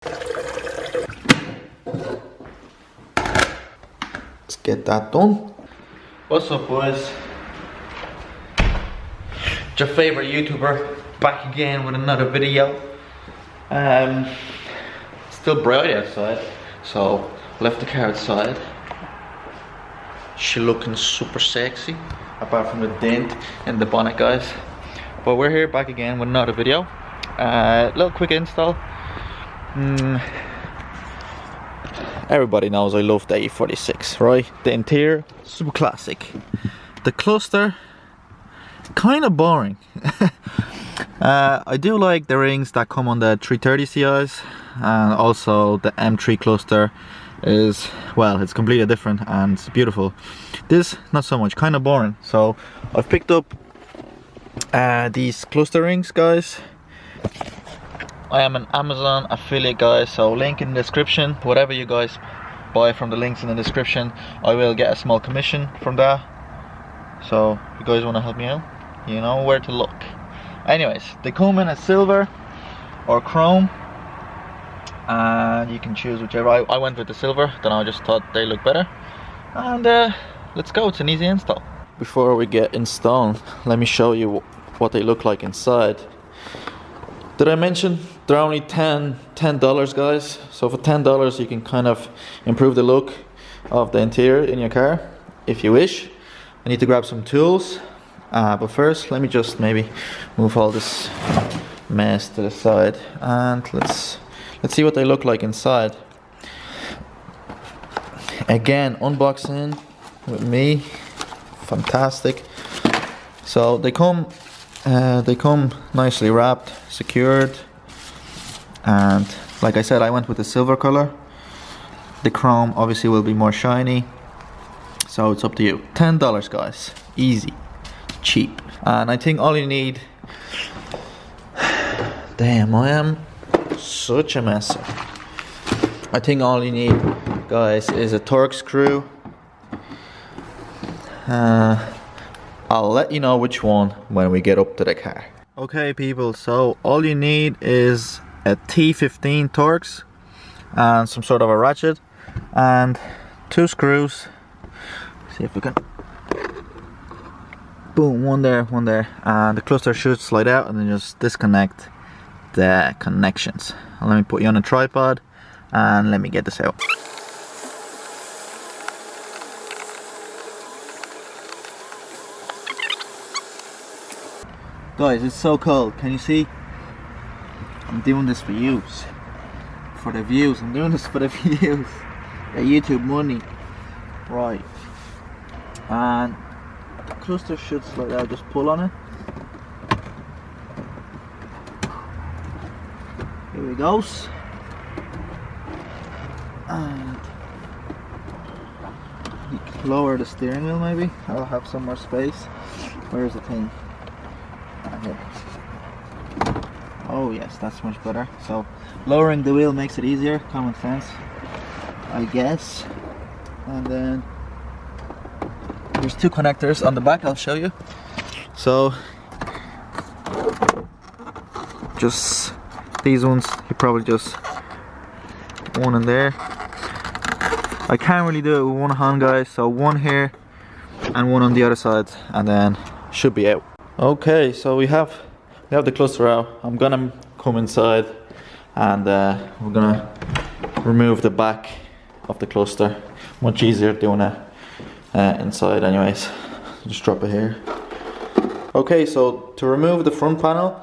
Let's get that done. What's up, boys? It's your favorite YouTuber back again with another video. Still bright outside, so left the car outside. She looking super sexy, apart from the dent in the bonnet, guys. But we're here back again with another video. Little quick install. Everybody knows I love the E46, right? The interior, super classic. The cluster, kind of boring. I do like the rings that come on the 330 CIs, and also the M3 cluster is, well, it's completely different and it's beautiful. This, not so much, kind of boring. So I've picked up these cluster rings, guys. I am an Amazon affiliate, guys, so link in the description. Whatever you guys buy from the links in the description, I will get a small commission from that. So if you guys want to help me out, you know where to look. Anyways, they come in a silver or chrome, and you can choose whichever. I went with the silver, then I just thought they look better. And let's go, it's an easy install. Before we get installed, let me show you what they look like inside. Did I mention they're only $10, guys? So for $10 you can kind of improve the look of the interior in your car if you wish. I need to grab some tools, but first let me just maybe move all this mess to the side, and let's see what they look like inside. Again, unboxing with me, fantastic. So they come nicely wrapped, secured, and like I said, I went with the silver color. The chrome obviously will be more shiny, so it's up to you. $10, guys, easy, cheap. And I think all you need, damn, I am such a mess. I think all you need, guys, is a Torx screw. I'll let you know which one when we get up to the car. Okay, people, so all you need is a T15 Torx and some sort of a ratchet and 2 screws. See if we can, boom, one there, and the cluster should slide out, and then just disconnect the connections. And let me put you on a tripod and let me get this out. Guys, it's so cold, can you see? I'm doing this for you, for the views. I'm doing this for the views, the YouTube money. Right, and the cluster should slide out. Just pull on it. Here we goes. And you can lower the steering wheel, maybe. I'll have some more space. Where's the thing? Here. Oh yes, that's much better. So lowering the wheel makes it easier, common sense, I guess. And then there's 2 connectors on the back, I'll show you. So just these ones, you probably just one in there. I can't really do it with one hand, guys, so one here and one on the other side, and then should be out. Okay, so we have the cluster out. I'm gonna come inside and we're gonna remove the back of the cluster. Much easier doing it inside anyways. Just drop it here. Okay, so to remove the front panel,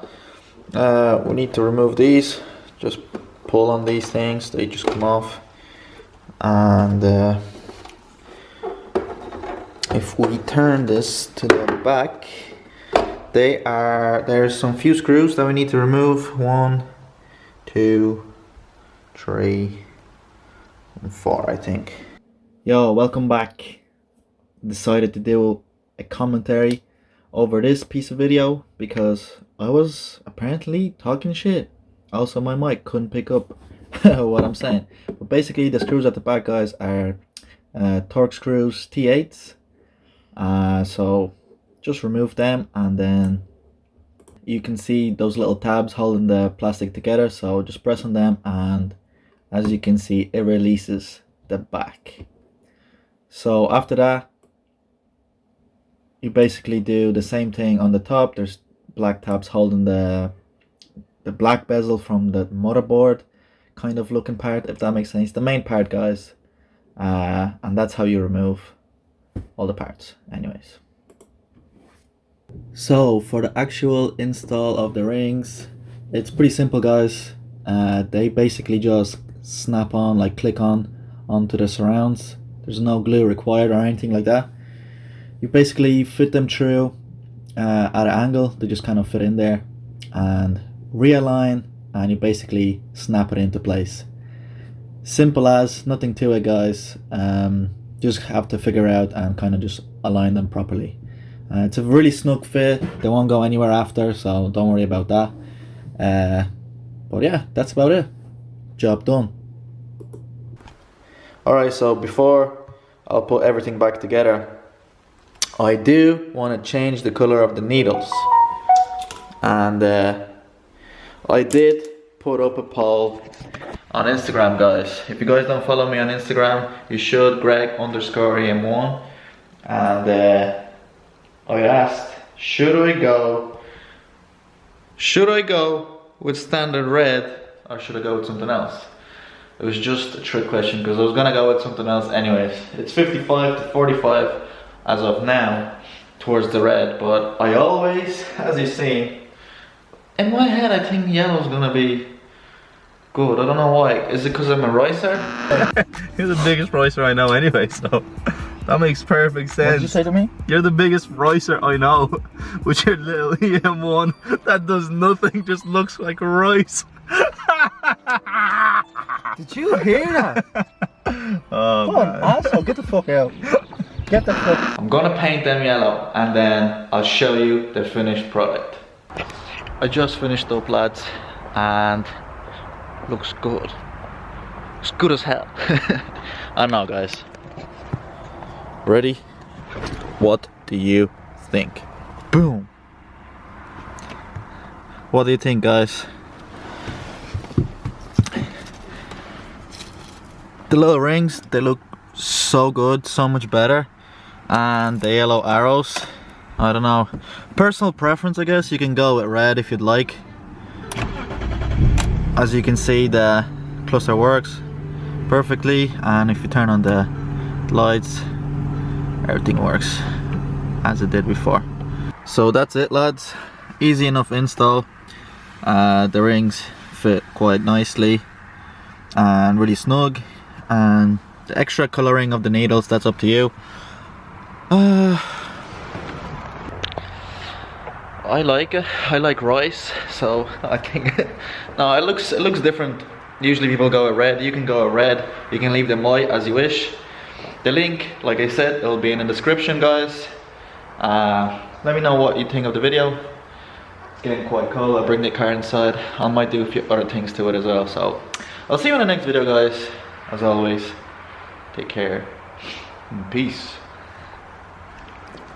we need to remove these. Just pull on these things, they just come off. And if we turn this to the back, there's some few screws that we need to remove. 1, 2, 3, and 4, I think. Yo, welcome back. Decided to do a commentary over this piece of video because I was apparently talking shit. Also, my mic couldn't pick up what I'm saying. But basically, the screws at the back, guys, are Torx screws T8s. So just remove them, and then you can see those little tabs holding the plastic together. So just press on them and as you can see, it releases the back. So after that, you basically do the same thing on the top. There's black tabs holding the black bezel from the motherboard kind of looking part, if that makes sense, the main part, guys. And that's how you remove all the parts anyways. So for the actual install of the rings, it's pretty simple, guys. They basically just snap on, like click on onto the surrounds. There's no glue required or anything like that. You basically fit them through at an angle. They just kind of fit in there and realign, and you basically snap it into place. Simple as, nothing to it, guys. Just have to figure out and kind of just align them properly. It's a really snug fit. They won't go anywhere after, so don't worry about that. But yeah, that's about it. Job done. Alright, so before I'll put everything back together, I do want to change the color of the needles. And I did put up a poll on Instagram, guys. If you guys don't follow me on Instagram, you should, Greg_EM1. And I asked, should I go with standard red or should I go with something else? It was just a trick question because I was gonna go with something else anyways. It's 55 to 45 as of now towards the red, but I always, as you've seen, in my head I think yellow's gonna be good. I don't know why. Is it because I'm a ricer? You're the biggest ricer I know anyway, so that makes perfect sense. What did you say to me? You're the biggest ricer I know with your little EM1 that does nothing, just looks like rice. Did you hear that? Oh, come on, asshole, get the fuck out. Get the fuck. I'm gonna paint them yellow and then I'll show you the finished product. I just finished up, lads, and looks good. Looks good as hell. I know, guys. Ready? What do you think? Boom. What do you think, guys? The little rings, they look so good, so much better. And the yellow arrows, I don't know. Personal preference, I guess. You can go with red if you'd like. As you can see, the cluster works perfectly, and if you turn on the lights, everything works as it did before. So that's it, lads. Easy enough install. The rings fit quite nicely and really snug, and the extra coloring of the needles, that's up to you. I like it. I like rice, so I think no, it looks different. Usually people go with red. You can go with red. You can leave them white as you wish. The link, like I said, it'll be in the description, guys. Let me know what you think of the video. It's getting quite cold. I'll bring the car inside. I might do a few other things to it as well. So I'll see you in the next video, guys. As always, take care and peace.